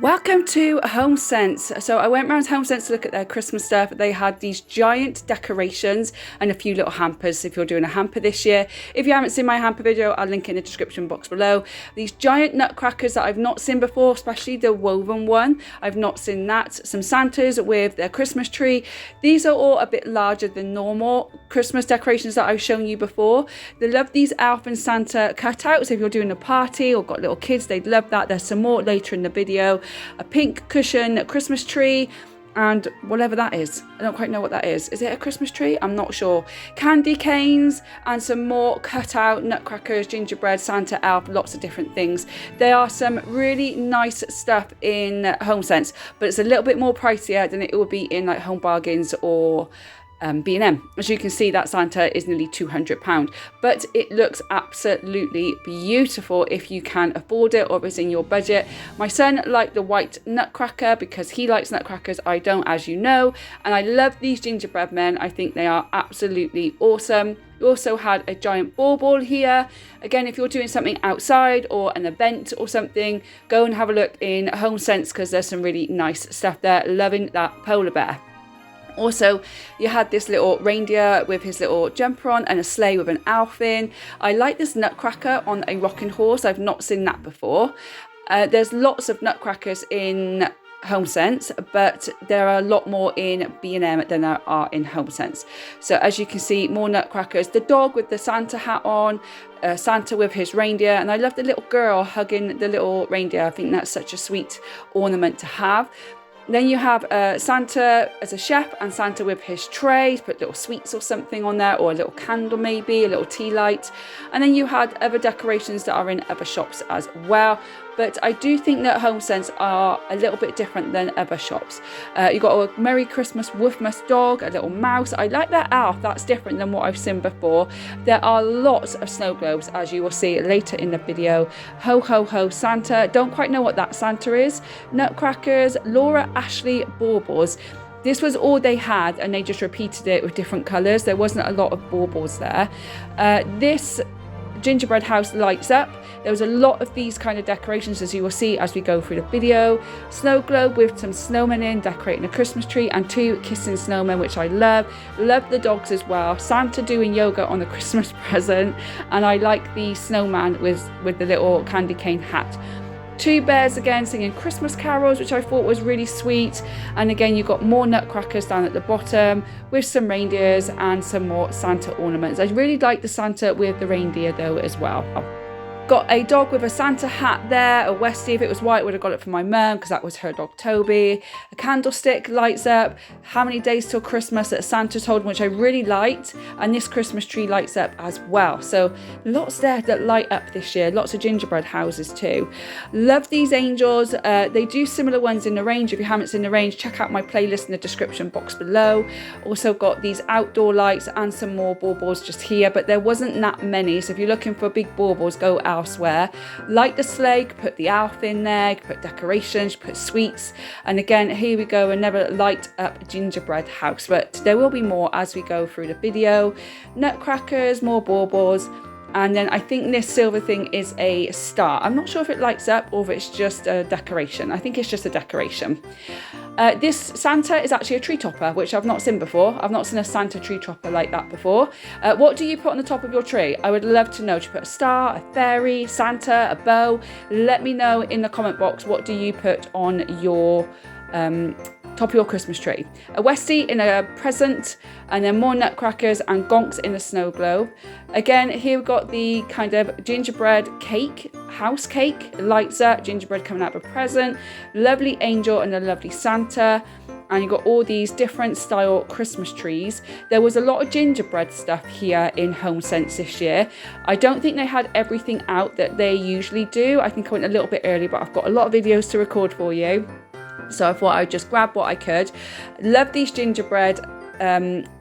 Welcome to Homesense. So I went around Homesense to look at their Christmas stuff. They had these giant decorations and a few little hampers if you're doing a hamper this year. If you haven't seen my hamper video, I'll link it in the description box below. These giant nutcrackers that I've not seen before, especially the woven one. I've not seen that. Some Santas with their Christmas tree. These are all a bit larger than normal Christmas decorations that I've shown you before. They love these Elf and Santa cutouts. If you're doing a party or got little kids, they'd love that. There's some more later in the video. A pink cushion, a Christmas tree, and whatever that is. I don't quite know what that is. Is it a Christmas tree? I'm not sure. Candy canes and some more cutout nutcrackers, gingerbread, Santa, elf, lots of different things. There are some really nice stuff in Homesense, but it's a little bit more pricier than it would be in like Home Bargains or B&M. As you can see, that Santa is nearly £200, but it looks absolutely beautiful if you can afford it or if it's in your budget. My son liked the white nutcracker because he likes nutcrackers. I don't, as you know, and I love these gingerbread men. I think they are absolutely awesome. We also had a giant ball here. Again, if you're doing something outside or an event or something, go and have a look in Homesense because there's some really nice stuff there. Loving that polar bear. Also, you had this little reindeer with his little jumper on and a sleigh with an elf in. I like this nutcracker on a rocking horse. I've not seen that before. There's lots of nutcrackers in Homesense, but there are a lot more in B&M than there are in Homesense. So as you can see, more nutcrackers. The dog with the Santa hat on, Santa with his reindeer, and I love the little girl hugging the little reindeer. I think that's such a sweet ornament to have. Then you have Santa as a chef and Santa with his tray, put little sweets or something on there, or a little candle maybe, a little tea light. And then you had other decorations that are in other shops as well. But I do think that Homesense are a little bit different than other shops. You've got a Merry Christmas Woofmas dog, a little mouse. I like that elf, that's different than what I've seen before. There are lots of snow globes, as you will see later in the video. Ho, ho, ho, Santa. Don't quite know what that Santa is. Nutcrackers, Laura Ashley baubles. This was all they had, and they just repeated it with different colours. There wasn't a lot of baubles there. This gingerbread house lights up. There was a lot of these kind of decorations, as you will see as we go through the video. Snow globe with some snowmen in, decorating a Christmas tree, and 2 kissing snowmen, which I love. Love the dogs as well. Santa doing yoga on the Christmas present, and I like the snowman with the little candy cane hat. 2 bears again singing Christmas carols, which I thought was really sweet. And again, you've got more nutcrackers down at the bottom with some reindeers and some more Santa ornaments. I really like the Santa with the reindeer though as well. Got a dog with a Santa hat there, a Westie. If it was white, I would have got it for my mum because that was her dog Toby. A candlestick lights up. How many days till Christmas that Santa told me, which I really liked. And this Christmas tree lights up as well. So lots there that light up this year. Lots of gingerbread houses too. Love these angels. They do similar ones in the range. If you haven't seen the range, check out my playlist in the description box below. Also got these outdoor lights and some more baubles just here, but there wasn't that many. So if you're looking for big baubles, go elsewhere. Like the sleigh, put the elf in there, put decorations, put sweets, and again, here we go, another light up gingerbread house, but there will be more as we go through the video. Nutcrackers, more baubles, and then I think this silver thing is a star. I'm not sure if it lights up or if it's just a decoration. I think it's just a decoration. This Santa is actually a tree topper, which I've not seen before. I've not seen a Santa tree topper like that before. What do you put on the top of your tree? I would love to know. Do you put a star, a fairy, Santa, a bow? Let me know in the comment box. What do you put on your top of your Christmas tree? A Westie in a present, and then more nutcrackers and gonks in a snow globe. Again, here we've got the kind of gingerbread cake, house cake, lights up, gingerbread coming out of a present, lovely angel and a lovely Santa. And you've got all these different style Christmas trees. There was a lot of gingerbread stuff here in Homesense this year. I don't think they had everything out that they usually do. I think I went a little bit early, but I've got a lot of videos to record for you. So I thought I'd just grab what I could. Love these gingerbread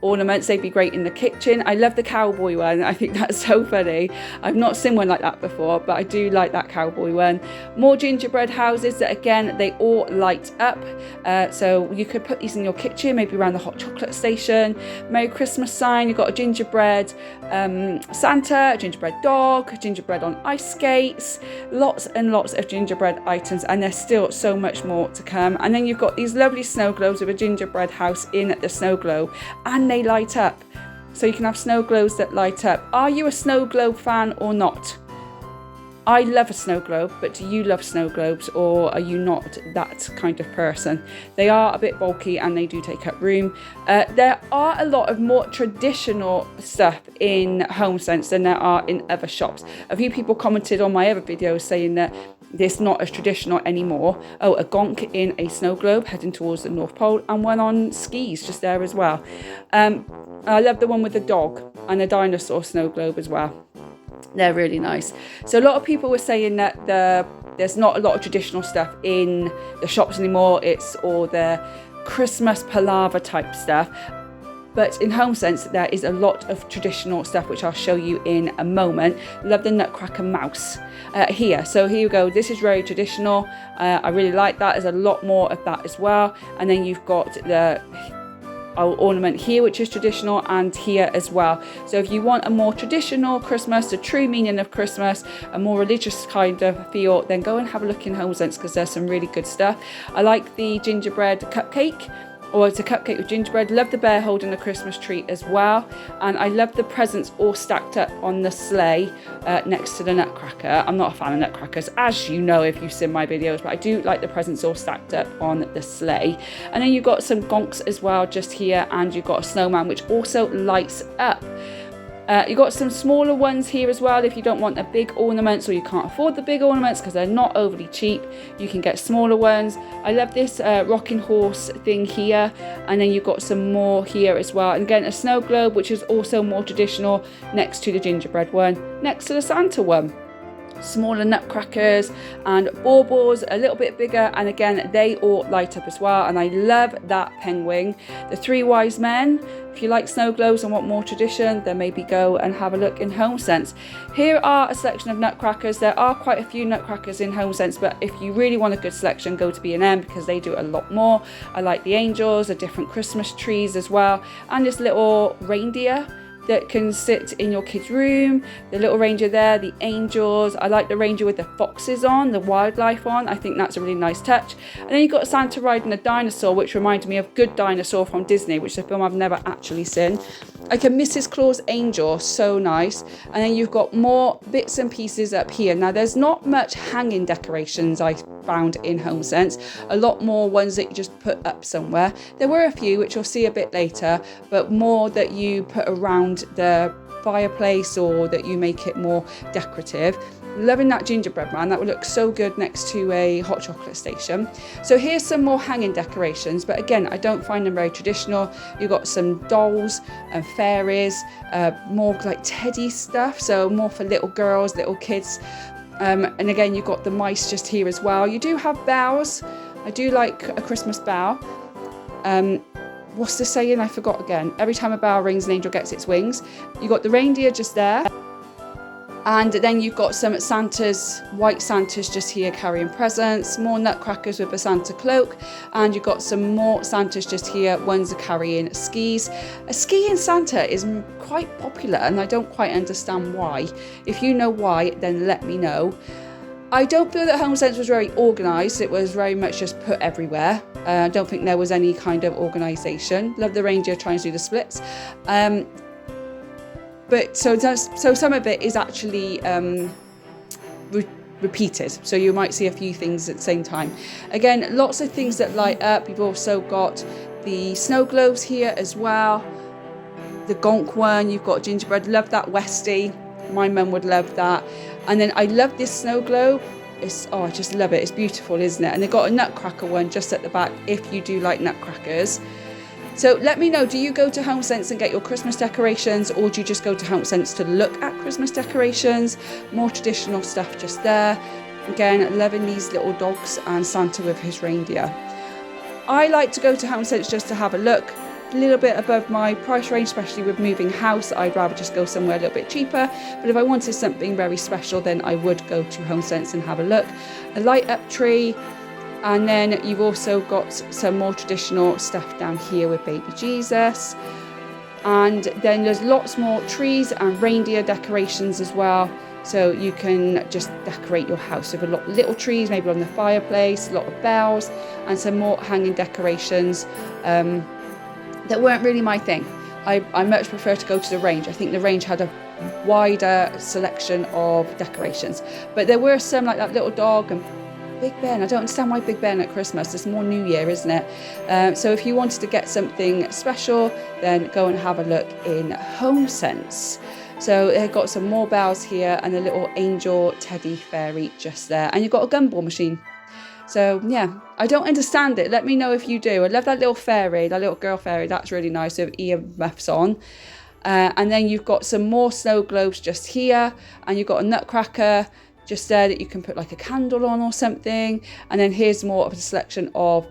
ornaments. They'd be great in the kitchen. I love the cowboy one. I think that's so funny. I've not seen one like that before, but I do like that cowboy one. More gingerbread houses that again, they all light up. So you could put these in your kitchen, maybe around the hot chocolate station. Merry Christmas sign. You've got a gingerbread Santa, a gingerbread dog, gingerbread on ice skates, lots and lots of gingerbread items, and there's still so much more to come. And then you've got these lovely snow globes with a gingerbread house in the snow globe, and they light up. So you can have snow globes that light up. Are you a snow globe fan or not? I love a snow globe, but do you love snow globes, or are you not that kind of person? They are a bit bulky and they do take up room. There are a lot of more traditional stuff in Homesense than there are in other shops. A few people commented on my other videos saying that it's not as traditional anymore. Oh, a gonk in a snow globe heading towards the North Pole, and one on skis just there as well. I love the one with the dog and a dinosaur snow globe as well. They're really nice. So a lot of people were saying that there's not a lot of traditional stuff in the shops anymore. It's all the Christmas palaver type stuff. But in Homesense, there is a lot of traditional stuff, which I'll show you in a moment. Love the Nutcracker mouse here. So here you go. This is very traditional. I really like that. There's a lot more of that as well. And then you've got the ornament here, which is traditional, and here as well. So if you want a more traditional Christmas, the true meaning of Christmas, a more religious kind of feel, then go and have a look in Homesense, because there's some really good stuff. I like the gingerbread cupcake, or it's a cupcake with gingerbread. Love the bear holding the Christmas tree as well. And I love the presents all stacked up on the sleigh next to the Nutcracker. I'm not a fan of Nutcrackers, as you know if you've seen my videos, but I do like the presents all stacked up on the sleigh. And then you've got some gonks as well just here, and you've got a snowman which also lights up. You've got some smaller ones here as well if you don't want the big ornaments, or you can't afford the big ornaments because they're not overly cheap. You can get smaller ones. I love this rocking horse thing here, and then you've got some more here as well. And again, a snow globe, which is also more traditional, next to the gingerbread one, next to the Santa one. Smaller nutcrackers and baubles, a little bit bigger, and again they all light up as well. And I love that penguin. The three wise men. If you like snow globes and want more tradition, then maybe go and have a look in Homesense. Here are a selection of nutcrackers. There are quite a few nutcrackers in Homesense, but if you really want a good selection, go to B&M, because they do a lot more. I like the angels, the different Christmas trees as well, and this little reindeer that can sit in your kids' room, the little reindeer there, the angels. I like the reindeer with the foxes on, the wildlife on. I think that's a really nice touch. And then you've got Santa riding a dinosaur, which reminded me of Good Dinosaur from Disney, which is a film I've never actually seen. Like a Mrs. Claus angel, so nice. And then you've got more bits and pieces up here. Now there's not much hanging decorations I found in Homesense. A lot more ones that you just put up somewhere. There were a few, which you'll see a bit later, but more that you put around the fireplace, or that you make it more decorative. Loving that gingerbread man. That would look so good next to a hot chocolate station. So here's some more hanging decorations, but again, I don't find them very traditional. You've got some dolls and fairies, more like teddy stuff, so more for little girls, little kids. And again, you've got the mice just here as well. You do have bells. I do like a Christmas bell. What's the saying? I forgot again. Every time a bell rings, an angel gets its wings. You've got the reindeer just there. And then you've got some Santas, white Santas just here carrying presents, more nutcrackers with a Santa cloak, and you've got some more Santas just here, ones are carrying skis. A skiing Santa is quite popular, and I don't quite understand why. If you know why, then let me know. I don't feel that Homesense was very organised. It was very much just put everywhere. I don't think there was any kind of organisation. Love the reindeer trying to do the splits. But so some of it is actually repeated. So you might see a few things at the same time. Again, lots of things that light up. You've also got the snow globes here as well. The gonk one, you've got gingerbread. Love that Westie. My mum would love that. And then I love this snow globe. I just love it. It's beautiful, isn't it? And they've got a nutcracker one just at the back if you do like nutcrackers. So let me know, do you go to Homesense and get your Christmas decorations, or do you just go to Homesense to look at Christmas decorations? More traditional stuff just there. Again, loving these little dogs and Santa with his reindeer. I like to go to Homesense just to have a look. A little bit above my price range, especially with moving house. I'd rather just go somewhere a little bit cheaper. But if I wanted something very special, then I would go to Homesense and have a look. A light up tree. And then you've also got some more traditional stuff down here with baby Jesus. And then there's lots more trees and reindeer decorations as well. So you can just decorate your house with a lot of little trees, maybe on the fireplace, a lot of bells, and some more hanging decorations that weren't really my thing. I much prefer to go to the range. I think the range had a wider selection of decorations. But there were some like that little dog and Big Ben. I don't understand why Big Ben at Christmas. It's more New Year, isn't it? So if you wanted to get something special, then go and have a look in Homesense. So they've got some more bells here and a little angel teddy fairy just there. And you've got a gumball machine. So yeah, I don't understand it. Let me know if you do. I love that little fairy, that little girl fairy. That's really nice with earmuffs on. And then you've got some more snow globes just here. And you've got a nutcracker just there that you can put like a candle on or something. And then here's more of a selection of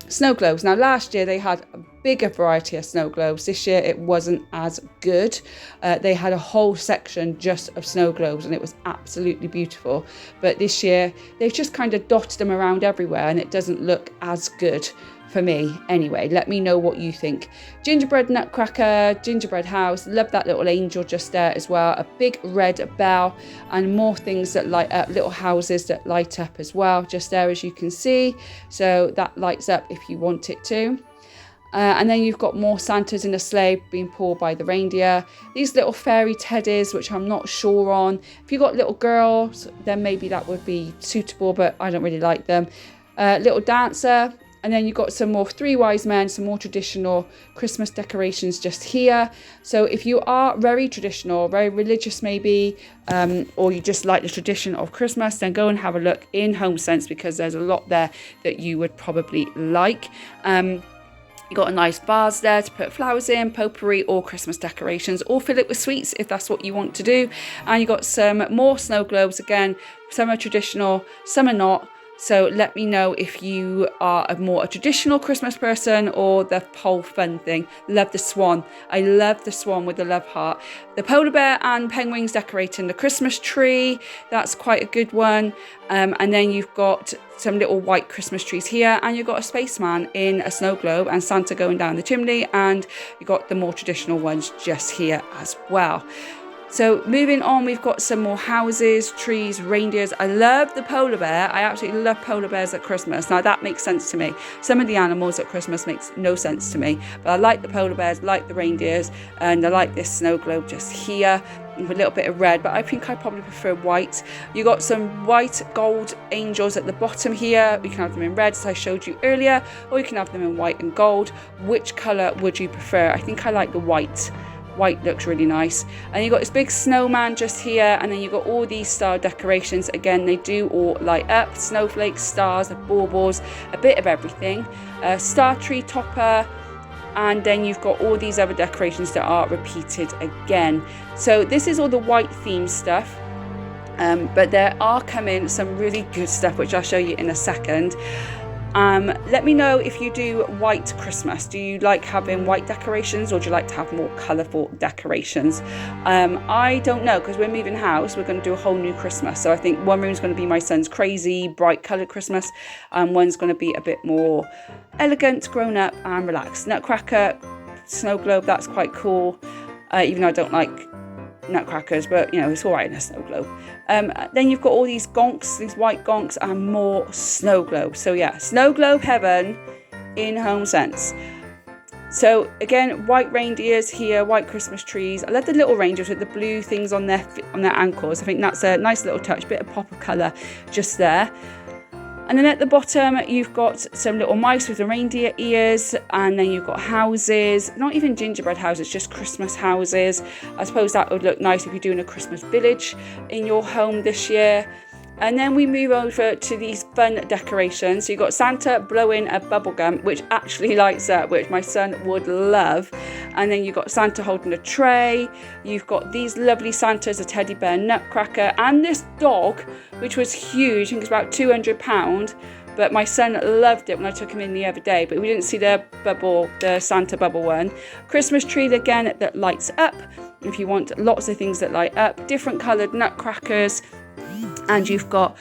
snow globes. Now last year they had a bigger variety of snow globes. This year it wasn't as good. They had a whole section just of snow globes and it was absolutely beautiful. But this year they've just kind of dotted them around everywhere and it doesn't look as good for me. Anyway, let me know what you think. Gingerbread nutcracker, gingerbread house, love that little angel just there as well. A big red bell and more things that light up, little houses that light up as well, just there as you can see. So that lights up if you want it to. And then you've got more Santas in a sleigh being pulled by the reindeer. These little fairy teddies, which I'm not sure on. If you've got little girls, then maybe that would be suitable, but I don't really like them. Little dancer. And then you've got some more Three Wise Men, some more traditional Christmas decorations just here. So if you are very traditional, very religious maybe, or you just like the tradition of Christmas, then go and have a look in Homesense because there's a lot there that you would probably like. You've got a nice vase there to put flowers in, potpourri or Christmas decorations, or fill it with sweets if that's what you want to do. And you've got some more snow globes again. Some are traditional, some are not. So let me know if you are a traditional Christmas person or the whole fun thing. Love the swan. I love the swan with the love heart. The polar bear and penguins decorating the Christmas tree. That's quite a good one. And then you've got some little white Christmas trees here. And you've got a spaceman in a snow globe and Santa going down the chimney. And you've got the more traditional ones just here as well. So moving on, we've got some more houses, trees, reindeers. I love the polar bear. I absolutely love polar bears at Christmas. Now that makes sense to me. Some of the animals at Christmas makes no sense to me. But I like the polar bears, like the reindeers, and I like this snow globe just here with a little bit of red. But I think I probably prefer white. You got some white gold angels at the bottom here. You can have them in red, as I showed you earlier, or you can have them in white and gold. Which colour would you prefer? I think I like the white. White looks really nice. And you've got this big snowman just here, and then you've got all these star decorations. Again, they do all light up. Snowflakes, stars, baubles, a bit of everything. Star tree topper, and then you've got all these other decorations that are repeated again. So this is all the white theme stuff. But there are coming some really good stuff, which I'll show you in a second. Let me know if you do white Christmas. Do you like having white decorations or do you like to have more colourful decorations? I don't know, because we're moving house. We're going to do a whole new Christmas. So I think one room's going to be my son's crazy, bright coloured Christmas. And one's going to be a bit more elegant, grown up and relaxed. Nutcracker, snow globe, that's quite cool. Even though I don't like nutcrackers, but you know, it's all right in a snow globe. Then you've got all these gonks, these white gonks, and more snow globes. So yeah, snow globe heaven in Homesense. So again, white reindeers here, white Christmas trees. I love the little reindeers with the blue things on their ankles. I think that's a nice little touch, bit of pop of colour just there. And then at the bottom, you've got some little mice with the reindeer ears, and then you've got houses, not even gingerbread houses, just Christmas houses. I suppose that would look nice if you're doing a Christmas village in your home this year. And then we move over to these fun decorations. So you've got Santa blowing a bubble gum, which actually lights up, which my son would love. And then you've got Santa holding a tray. You've got these lovely Santas, a teddy bear, nutcracker, and this dog, which was huge. I think it's about £200. But my son loved it when I took him in the other day. But we didn't see the Santa bubble one. Christmas tree again that lights up. If you want lots of things that light up, different coloured nutcrackers. And you've got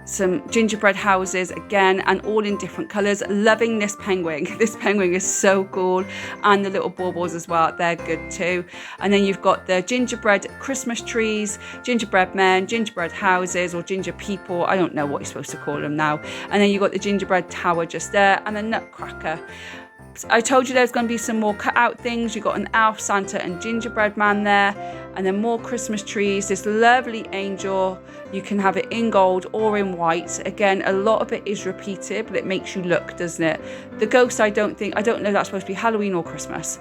some gingerbread houses again, and all in different colours. Loving this penguin. This penguin is so cool, and the little baubles as well, they're good too. And then you've got the gingerbread Christmas trees, gingerbread men, gingerbread houses, or ginger people, I don't know what you're supposed to call them now. And then you've got the gingerbread tower just there, and the nutcracker. I told you there's going to be some more cutout things. You've got an elf, Santa and gingerbread man there, and then more Christmas trees, this lovely angel. You can have it in gold or in white. Again, a lot of it is repeated, but it makes you look, doesn't it? The ghost, I don't know that's supposed to be Halloween or Christmas.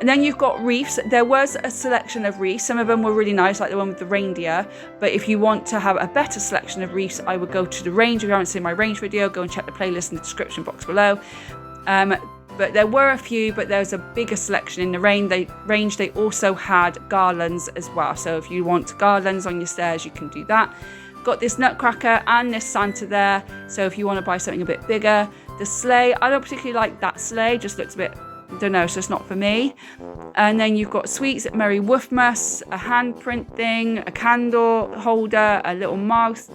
And then you've got wreaths. There was a selection of wreaths. Some of them were really nice, like the one with the reindeer. But if you want to have a better selection of wreaths, I would go to the range. If you haven't seen my range video, go and check the playlist in the description box below. But there were a few, but there's a bigger selection in the range. They also had garlands as well. So if you want garlands on your stairs, you can do that. Got this nutcracker and this Santa there. So if you want to buy something a bit bigger. The sleigh, I don't particularly like that sleigh. Just looks a bit, I don't know, so it's not for me. And then you've got sweets, Merry Woofmas, a handprint thing, a candle holder, a little mouse,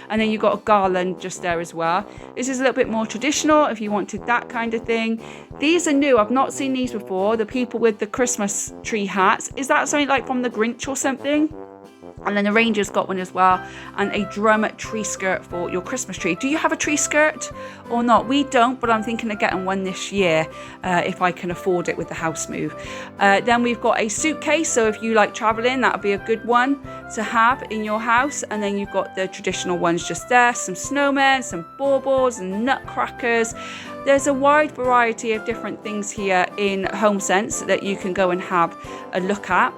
and then you've got a garland just there as well. This is a little bit more traditional if you wanted that kind of thing. These are new. I've not seen these before. The people with the Christmas tree hats. Is that something like from the Grinch or something? And then the Rangers got one as well, and a drum tree skirt for your Christmas tree. Do you have a tree skirt or not? We don't, but I'm thinking of getting one this year if I can afford it with the house move. Then we've got a suitcase, so if you like traveling, that would be a good one to have in your house. And then you've got the traditional ones just there, some snowmen, some baubles and nutcrackers. There's a wide variety of different things here in Homesense that you can go and have a look at.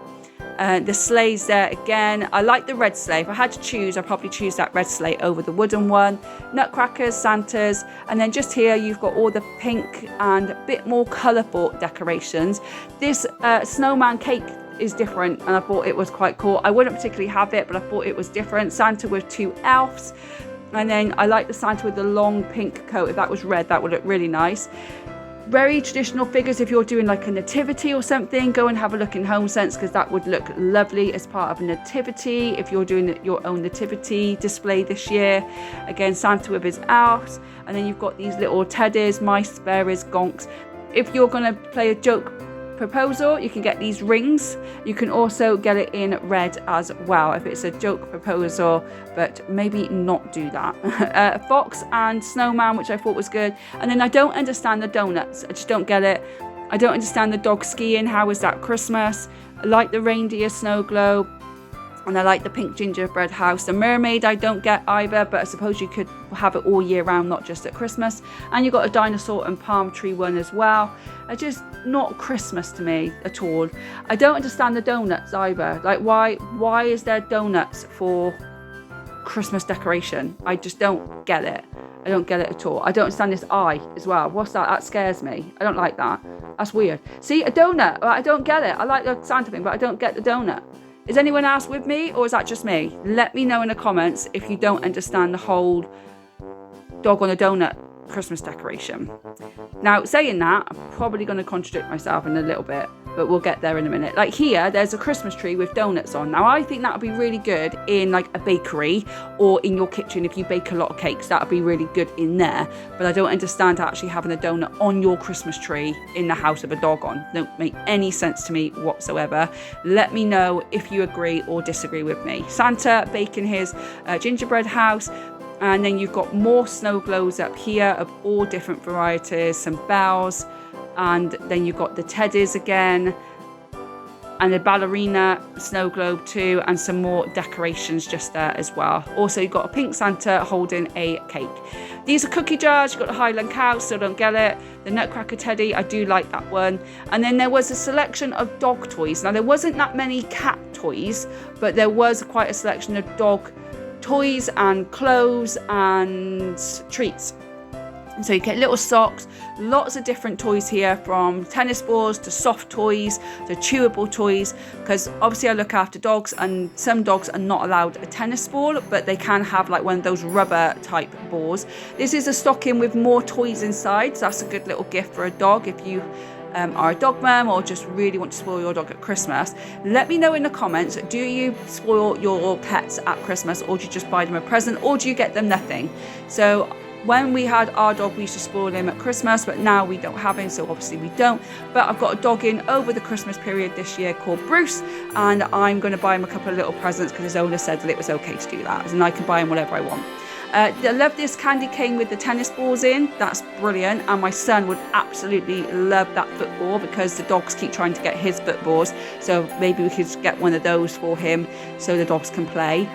The sleighs there again. I like the red sleigh. If I had to choose, I'd probably choose that red sleigh over the wooden one. Nutcrackers, Santas, and then just here you've got all the pink and a bit more colourful decorations. This snowman cake is different, and I thought it was quite cool. I wouldn't particularly have it, but I thought it was different. Santa with 2 elves, and then I like the Santa with the long pink coat. If that was red, that would look really nice. Very traditional figures. If you're doing like a nativity or something, go and have a look in Homesense, because that would look lovely as part of a nativity. If you're doing your own nativity display this year, again, Santa with his elves, and then you've got these little teddies, mice, sparrows, gonks. If you're going to play a joke proposal, you can get these rings. You can also get it in red as well if it's a joke proposal, but maybe not do that. Fox and snowman, which I thought was good. And then I don't understand the donuts. I just don't get it. I don't understand the dog skiing. How is that Christmas? I like the reindeer snow globe, and I like the pink gingerbread house. The mermaid I don't get either, but I suppose you could have it all year round, not just at Christmas. And you've got a dinosaur and palm tree one as well. It's just not Christmas to me at all. I don't understand the donuts either. Like, why is there donuts for Christmas decoration? I just don't get it. I don't get it at all. I don't understand this eye as well. What's that? That scares me. I don't like that. That's weird. See, a donut. I don't get it. I like the Santa thing, but I don't get the donut. Is anyone else with me, or is that just me? Let me know in the comments if you don't understand the whole dog on a donut Christmas decoration. Now, saying that, I'm probably going to contradict myself in a little bit, but we'll get there in a minute. Like here, there's a Christmas tree with donuts on. Now, I think that would be really good in like a bakery or in your kitchen. If you bake a lot of cakes, that would be really good in there. But I don't understand actually having a donut on your Christmas tree in the house of a dog on. Don't make any sense to me whatsoever. Let me know if you agree or disagree with me. Santa baking his gingerbread house. And then you've got more snow globes up here of all different varieties, some bells, and then you've got the teddies again, and the ballerina snow globe too, and some more decorations just there as well. Also, you've got a pink Santa holding a cake. These are cookie jars. You've got the Highland cow, still don't get it. The Nutcracker teddy, I do like that one. And then there was a selection of dog toys. Now, there wasn't that many cat toys, but there was quite a selection of dog toys and clothes and treats. And so you get little socks, lots of different toys here, from tennis balls to soft toys to chewable toys, because obviously I look after dogs, and some dogs are not allowed a tennis ball, but they can have like one of those rubber type balls. This is a stocking with more toys inside, so that's a good little gift for a dog if you are a dog mum or just really want to spoil your dog at Christmas, let me know in the comments, do you spoil your pets at Christmas, or do you just buy them a present, or do you get them nothing? So when we had our dog, we used to spoil him at Christmas, but now we don't have him, so obviously we don't. But I've got a dog in over the Christmas period this year called Bruce, and I'm going to buy him a couple of little presents because his owner said that it was okay to do that, and I can buy him whatever I want. I love this candy cane with the tennis balls in. That's brilliant, and my son would absolutely love that football because the dogs keep trying to get his footballs, so maybe we could get one of those for him so the dogs can play.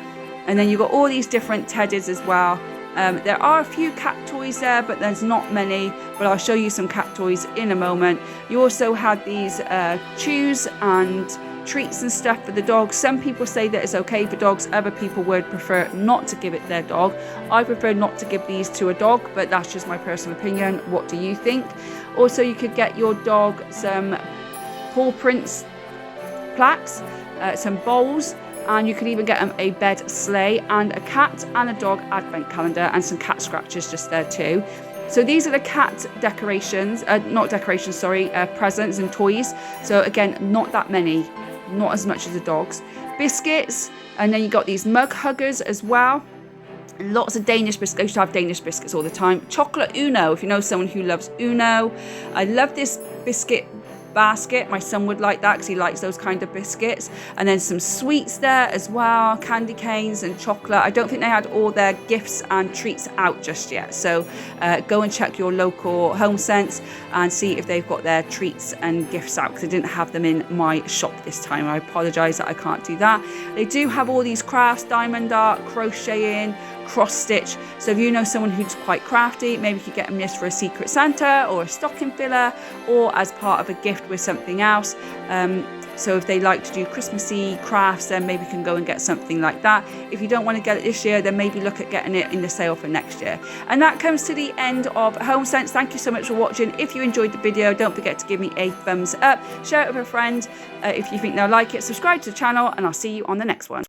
And then you've got all these different teddies as well. There are a few cat toys there, but there's not many, but I'll show you some cat toys in a moment. You also had these chews and treats and stuff for the dogs. Some people say that it's okay for dogs, other people would prefer not to give it their dog. I prefer not to give these to a dog, but that's just my personal opinion. What do you think? Also, you could get your dog some paw prints plaques, some bowls, and you can even get them a bed sleigh and a cat and a dog advent calendar and some cat scratchers just there too. So these are the cat decorations, presents and toys. So again, not that many, not as much as the dogs. Biscuits, and then you got these mug huggers as well. Lots of Danish biscuits. I used to have Danish biscuits all the time. Chocolate Uno, if you know someone who loves Uno. I love this biscuit basket. My son would like that because he likes those kind of biscuits. And then some sweets there as well, candy canes and chocolate. I don't think they had all their gifts and treats out just yet, so go and check your local Homesense and see if they've got their treats and gifts out, because I didn't have them in my shop this time. I apologize that I can't do that. They do have all these crafts, diamond art, crocheting, cross stitch. So if you know someone who's quite crafty, maybe you could get them this for a Secret Santa or a stocking filler, or as part of a gift with something else. So if they like to do Christmassy crafts, then maybe you can go and get something like that. If you don't want to get it this year, then maybe look at getting it in the sale for next year. And that comes to the end of Homesense. Thank you so much for watching. If you enjoyed the video, don't forget to give me a thumbs up, share it with a friend if you think they'll like it, subscribe to the channel, and I'll see you on the next one.